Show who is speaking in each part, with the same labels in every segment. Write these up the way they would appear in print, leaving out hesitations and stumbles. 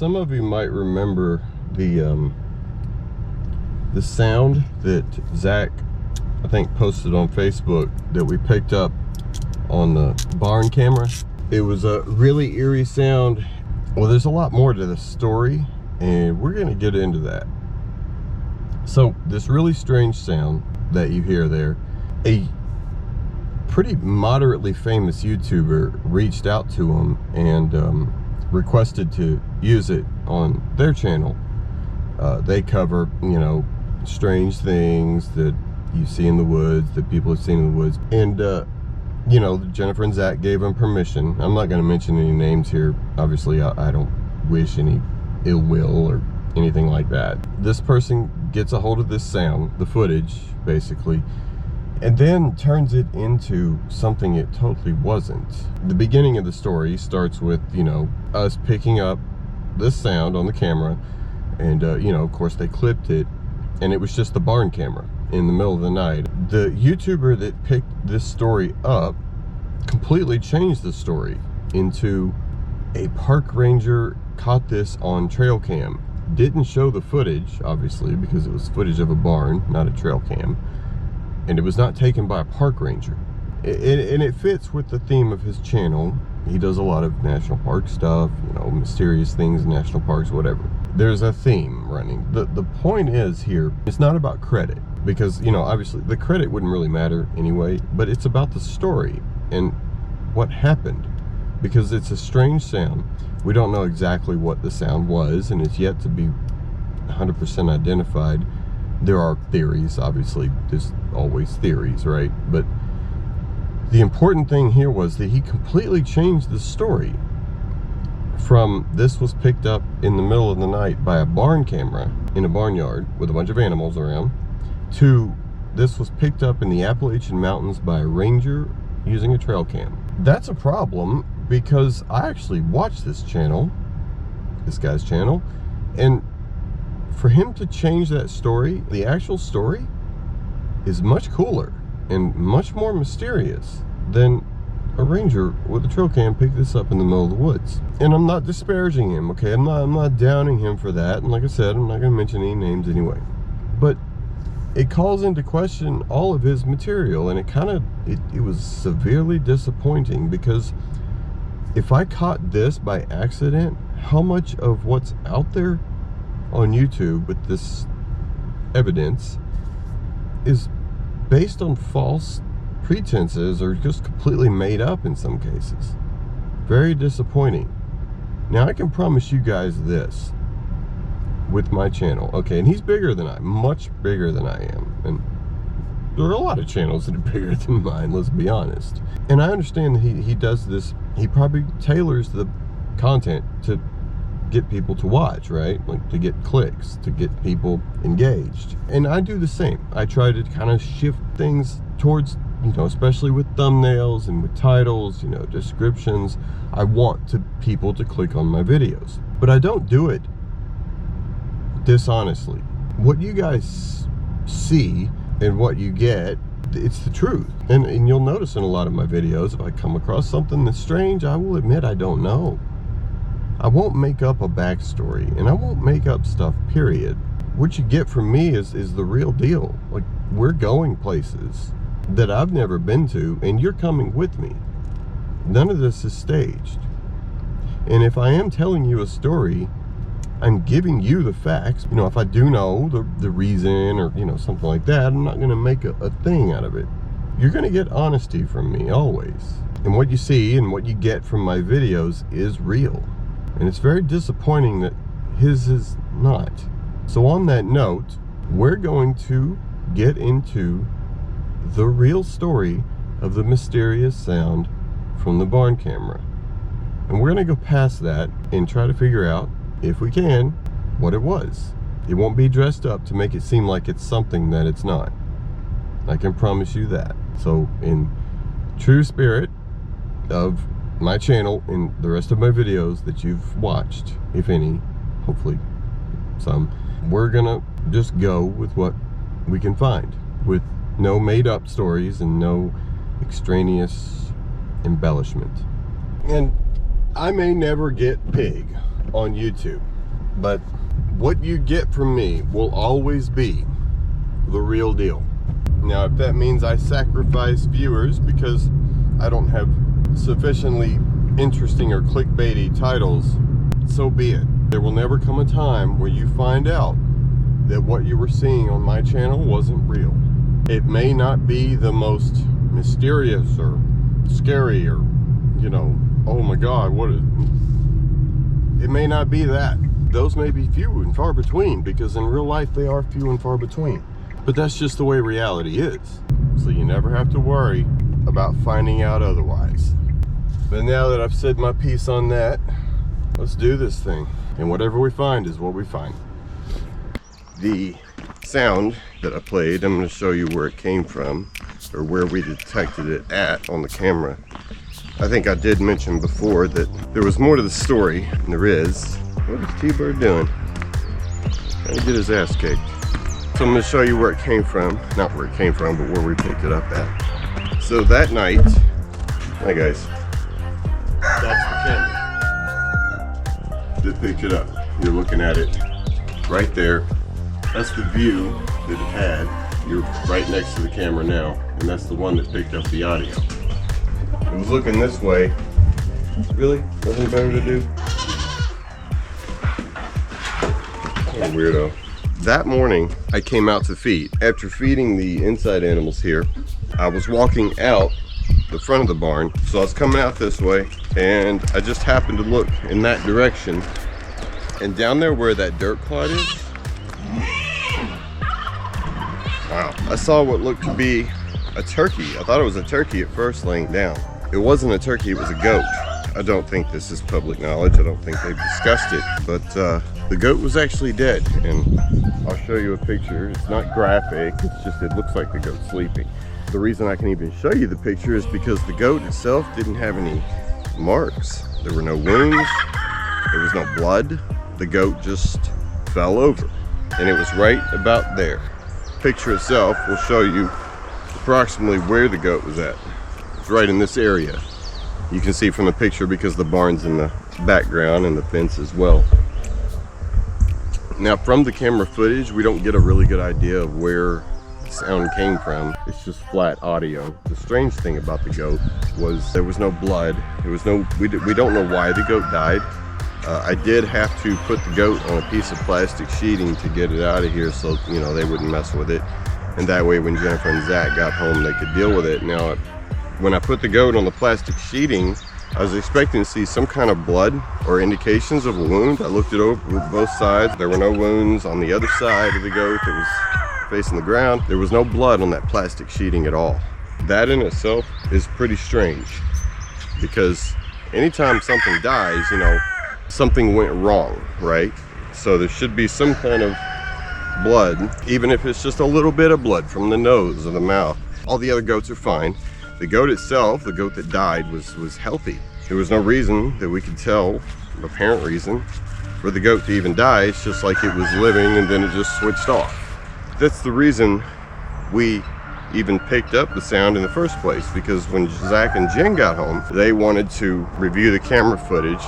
Speaker 1: some of you might remember the sound that Zach, I think, posted on Facebook that we picked up on the barn camera. It was a really eerie sound. Well, there's a lot more to the story, and we're gonna get into that. So this really strange sound that you hear there, a pretty moderately famous YouTuber reached out to him and requested to use it on their channel. They cover, you know, strange things that you see in the woods, that people have seen in the woods. And, you know, Jennifer and Zach gave him permission. I'm not going to mention any names here. Obviously, I don't wish any ill will or anything like that. This person gets a hold of this sound, the footage, basically, and then turns it into something it totally wasn't. The beginning of the story starts with, you know, us picking up this sound on the camera, and, you know, of course, they clipped it, and it was just the barn camera in the middle of the night. The YouTuber that picked this story up completely changed the story into a park ranger caught this on trail cam. Didn't show the footage, obviously, because it was footage of a barn, not a trail cam. And it was not taken by a park ranger. And it fits with the theme of his channel. He does a lot of national park stuff, you know, mysterious things in national parks, whatever. There's a theme running. The point is here, it's not about credit, because, you know, obviously the credit wouldn't really matter anyway, but it's about the story and what happened, because it's a strange sound. We don't know exactly what the sound was, and it's yet to be 100% identified. There are theories, obviously, there's always theories, right? But the important thing here was that he completely changed the story from this was picked up in the middle of the night by a barn camera in a barnyard with a bunch of animals around, to this was picked up in the Appalachian Mountains by a ranger using a trail cam. That's a problem, because I actually watched this channel, this guy's channel, and for him to change that story, the actual story is much cooler and much more mysterious than a ranger with a trail cam picked this up in the middle of the woods. And I'm not disparaging him, okay? I'm not downing him for that. And like I said, I'm not going to mention any names anyway. But it calls into question all of his material, and it was severely disappointing, because if I caught this by accident, how much of what's out there on YouTube with this evidence is based on false pretenses or just completely made up in some cases? Very disappointing. Now, I can promise you guys this with my channel, okay, and he's bigger than I, much bigger than I am, and there are a lot of channels that are bigger than mine, let's be honest. And I understand that he does this, he probably tailors the content to get people to watch, right? Like to get clicks, to get people engaged. And I do the same. I try to kind of shift things towards, you know, especially with thumbnails and with titles, you know, descriptions. I want people to click on my videos, but I don't do it dishonestly. What you guys see and what you get, it's the truth. And you'll notice in a lot of my videos, if I come across something that's strange, I will admit I don't know. I won't make up a backstory, and I won't make up stuff, period. What you get from me is the real deal. Like, we're going places that I've never been to, and you're coming with me. None of this is staged. And if I am telling you a story, I'm giving you the facts. You know, if I do know the reason or, you know, something like that, I'm not going to make a thing out of it. You're going to get honesty from me, always. And what you see and what you get from my videos is real. And it's very disappointing that his is not. So on that note, we're going to get into the real story of the mysterious sound from the barn camera. And we're going to go past that and try to figure out, if we can, what it was. It won't be dressed up to make it seem like it's something that it's not. I can promise you that. So in true spirit of my channel and the rest of my videos that you've watched, if any, hopefully some, we're gonna just go with what we can find, with no made up stories and no extraneous embellishment. And I may never get big on YouTube. But what you get from me will always be the real deal. Now, if that means I sacrifice viewers because I don't have sufficiently interesting or clickbaity titles, so be it. There will never come a time where you find out that what you were seeing on my channel wasn't real. It may not be the most mysterious or scary or, you know, oh my God, what is... It may not be that. Those may be few and far between, because in real life they are few and far between. But that's just the way reality is. So you never have to worry about finding out otherwise. But now that I've said my piece on that, let's do this thing. And whatever we find is what we find. The sound that I played, I'm going to show you where it came from, or where we detected it at on the camera. I think I did mention before that there was more to the story than there is. What is T-Bird doing? Trying to get his ass kicked. So I'm going to show you where it came from. Not where it came from, but where we picked it up at. So that night, hi guys, that's the camera that picked it up. You're looking at it right there. That's the view that it had. You're right next to the camera now, and that's the one that picked up the audio. It was looking this way. Really? Nothing better to do? What a weirdo. That morning, I came out to feed. After feeding the inside animals here, I was walking out the front of the barn. So I was coming out this way, and I just happened to look in that direction. And down there where that dirt clod is, wow, I saw what looked to be a turkey. I thought it was a turkey at first laying down. It wasn't a turkey, it was a goat. I don't think this is public knowledge. I don't think they've discussed it, but the goat was actually dead. And I'll show you a picture. It's not graphic, it's just, it looks like the goat's sleeping. The reason I can even show you the picture is because the goat itself didn't have any marks. There were no wounds, there was no blood. The goat just fell over, and it was right about there. The picture itself will show you approximately where the goat was at. It's right in this area. You can see from the picture because the barn's in the background and the fence as well. Now, from the camera footage, we don't get a really good idea of where the sound came from. It's just flat audio. The strange thing about the goat was there was no blood. There was no, we don't know why the goat died. I did have to put the goat on a piece of plastic sheeting to get it out of here so, you know, they wouldn't mess with it. And that way when Jennifer and Zach got home, they could deal with it. Now, when I put the goat on the plastic sheeting, I was expecting to see some kind of blood or indications of a wound. I looked it over with both sides. There were no wounds on the other side of the goat that was facing the ground. There was no blood on that plastic sheeting at all. That in itself is pretty strange, because anytime something dies, you know, something went wrong, right? So there should be some kind of blood, even if it's just a little bit of blood from the nose or the mouth. All the other goats are fine. The goat itself, the goat that died, was healthy. There was no reason that we could tell, apparent reason, for the goat to even die. It's just like it was living and then it just switched off. That's the reason we even picked up the sound in the first place, because when Zach and Jen got home, they wanted to review the camera footage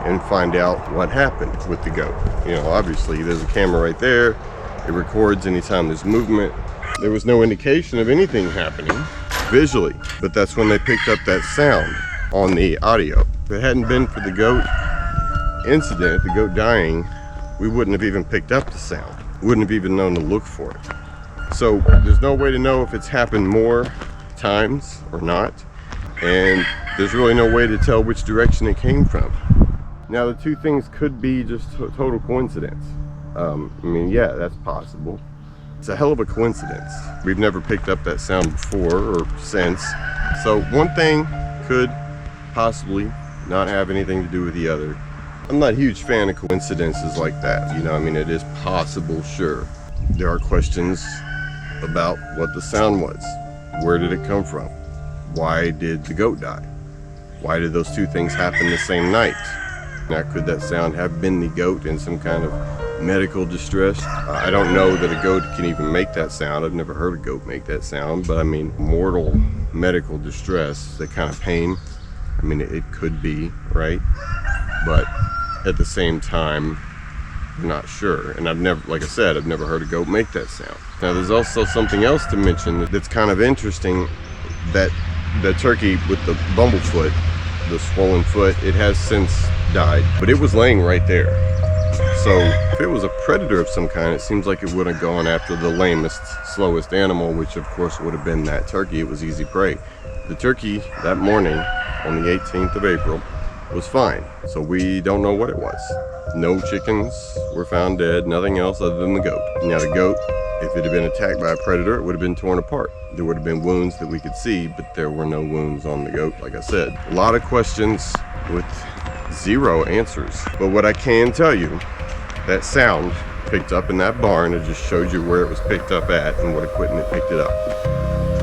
Speaker 1: and find out what happened with the goat. You know, obviously there's a camera right there. It records anytime there's movement. There was no indication of anything happening visually, but that's when they picked up that sound on the audio. If it hadn't been for the goat incident, the goat dying, we wouldn't have even picked up the sound. Wouldn't have even known to look for it. So there's no way to know if it's happened more times or not, and there's really no way to tell which direction it came from. Now, the two things could be just total coincidence. I mean, yeah, that's possible. It's a hell of a coincidence. We've never picked up that sound before or since. So one thing could possibly not have anything to do with the other. I'm not a huge fan of coincidences like that. You know, I mean, it is possible, sure. There are questions about what the sound was. Where did it come from? Why did the goat die? Why did those two things happen the same night? Now, could that sound have been the goat in some kind of medical distress? I don't know that a goat can even make that sound. I've never heard a goat make that sound, but I mean, mortal medical distress, that kind of pain, I mean, it could be, right? But at the same time, we're not sure. And I've never, like I said, I've never heard a goat make that sound. Now there's also something else to mention that's kind of interesting, that the turkey with the bumblefoot, the swollen foot, it has since died, but it was laying right there. So if it was a predator of some kind, it seems like it would have gone after the lamest, slowest animal, which of course would have been that turkey. It was easy prey. The turkey that morning on the 18th of April was fine, so we don't know what it was. No chickens were found dead, nothing else other than the goat. Now the goat, if it had been attacked by a predator, it would have been torn apart. There would have been wounds that we could see, but there were no wounds on the goat, like I said. A lot of questions with zero answers. But what I can tell you, that sound picked up in that barn, it just showed you where it was picked up at and what equipment picked it up.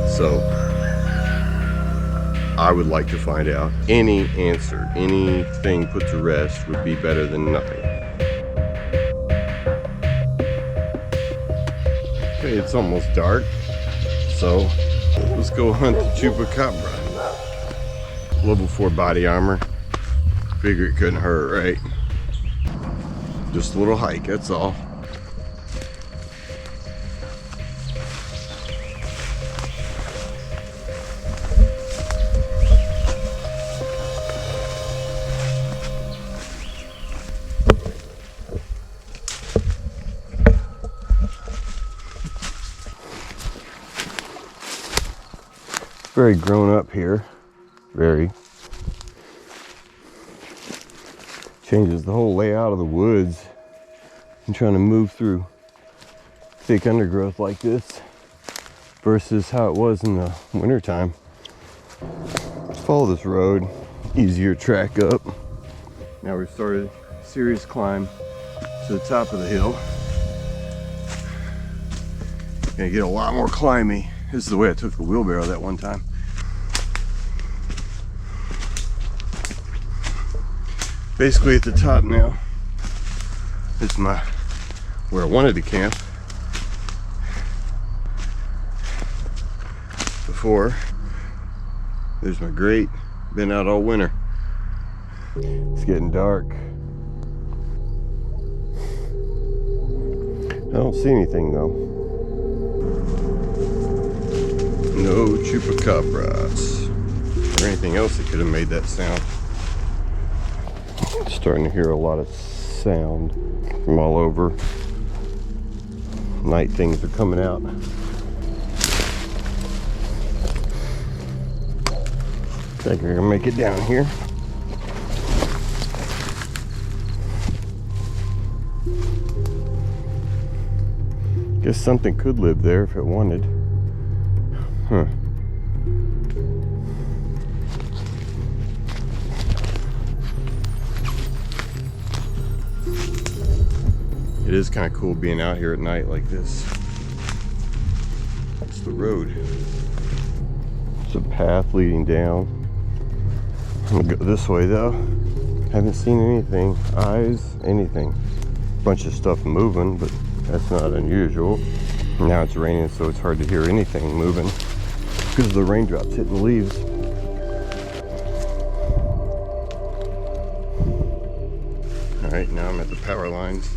Speaker 1: So I would like to find out any answer, anything put to rest would be better than nothing. Okay, it's almost dark, so let's go hunt the chupacabra. Level 4 body armor. Figure it couldn't hurt, right? Just a little hike, that's all. Very grown up here, very. Changes the whole layout of the woods. I'm trying to move through thick undergrowth like this versus how it was in the wintertime. Let's follow this road, easier track up. Now we've started a serious climb to the top of the hill. Gonna get a lot more climby. This is the way I took the wheelbarrow that one time. Basically at the top now. This is where I wanted to camp. Before, there's my grate. Been out all winter. It's getting dark. I don't see anything though. No chupacabras or anything else that could have made that sound. Starting to hear a lot of sound from all over. Night things are coming out. Think we're gonna make it down here. Guess something could live there if it wanted. Huh. It is kind of cool being out here at night like this. It's the road. It's a path leading down. I'm gonna go this way though. Haven't seen anything, eyes, anything. Bunch of stuff moving, but that's not unusual. Now it's raining, so it's hard to hear anything moving because of the raindrops hitting the leaves. All right, now I'm at the power lines.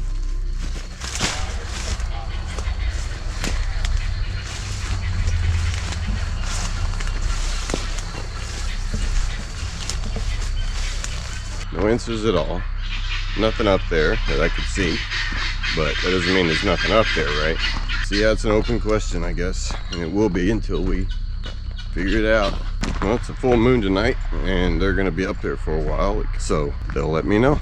Speaker 1: No answers at all. Nothing up there that I could see, but that doesn't mean there's nothing up there, right? So yeah, it's an open question, I guess, and it will be until we figure it out. Well, it's a full moon tonight, and they're gonna be up there for a while, so they'll let me know.